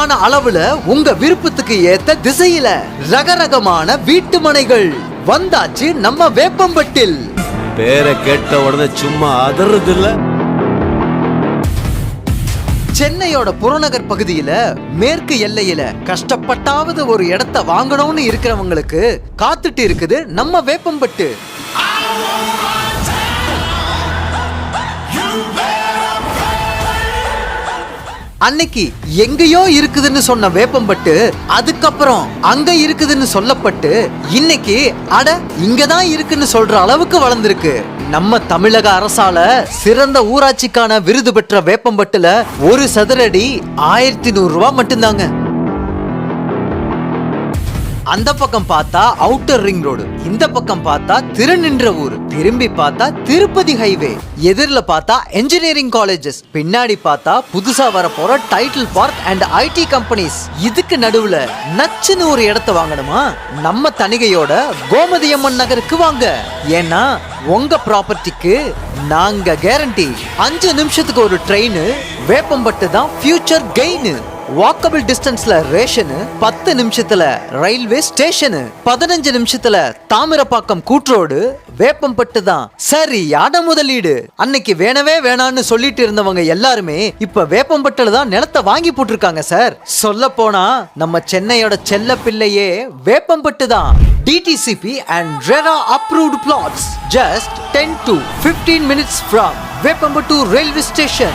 குறைவான அளவுல உங்க விருப்பத்துக்கு ஏத்த திசையில ரகரகமான வீட்டு மனைகள் வந்தாச்சு நம்ம வேப்பம்பட்டில். பேரை கேட்ட உடனே சும்மா அதறது இல்ல. சென்னையோட புறநகர் பகுதியில மேற்கு எல்லையில கஷ்டப்பட்டாவது ஒரு இடத்த வாங்கணும்னு இருக்கிறவங்களுக்கு காத்துட்டு இருக்குது நம்ம வேப்பம்பட்டு. அன்னைக்கு எங்கேயோ இருக்குதுன்னு சொன்ன வேப்பம்பட்டு அதுக்கப்புறம் அங்க இருக்குதுன்னு சொல்லப்பட்டு இன்னைக்கு அட இங்கதான் இருக்குன்னு சொல்ற அளவுக்கு வளர்ந்திருக்கு. நம்ம தமிழக அரசால சிறந்த ஊராட்சிக்கான விருது பெற்ற வேப்பம்பட்டுல ஒரு சதுரடி 1100 ரூபாய் மட்டும்தாங்க. அந்த பக்கம் பார்த்தா அவுட்டர் ரிங் ரோடு, இந்த பக்கம் பார்த்தா திருநின்ற ஊர், திரும்பி பார்த்தா திருப்பதி ஹைவே, எதிரில பார்த்தா என்ஜினியரிங் காலேஜஸ், பின்னாடி பார்த்தா புதுசா வர போற title park and IT companies. இதுக்கு நடுவுல நச்சுன்னு ஒரு இடத்த வாங்கணுமா? நம்ம தணிகையோட கோமதியம்மன் நகருக்கு வாங்க. ஏன்னா உங்க ப்ராப்பர்ட்டிக்கு நாங்க கேரண்டி. 5 நிமிஷத்துக்கு ஒரு ட்ரெயின். வேப்பம்பட்டு தான் ஃபியூச்சர் கெயின். வாக்கபிள் டிஸ்டன்ஸ்ல ரேஷனு, 10 நிமிஷத்துல ரயில்வே ஸ்டேஷனு, 15 நிமிஷத்துல தாமிரப்பாக்கம் கூட்ரோடு. வேப்பம்பட்டு தான் சரியான முதலீடு. அன்னைக்கு வேணவே வேணான்னு சொல்லிட்டு இருந்தவங்க எல்லாருமே இப்ப வேப்பம்பட்டுல தான் நிலத்தை வாங்கி போட்டிருக்காங்க சார். சொல்ல போனா நம்ம சென்னையோட செல்ல பிள்ளையே வேப்பம்பட்டு தான். DTCP and RERA approved plots just 10 to 15 minutes from Veppambatu railway station.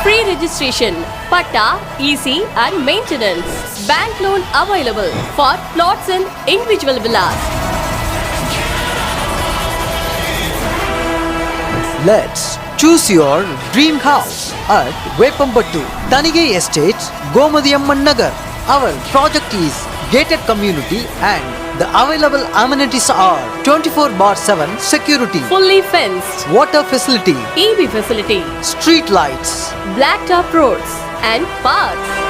Free registration, patta, EC and maintenance. Bank loan available for plots and individual villas. Let's choose your dream house at Veppambatu, Tanigai Estates, Gomadiyamman Nagar. Our project is gated community and the available amenities are 24/7 security, Fully fenced, water facility, EV facility, street lights, blacktop roads and parks.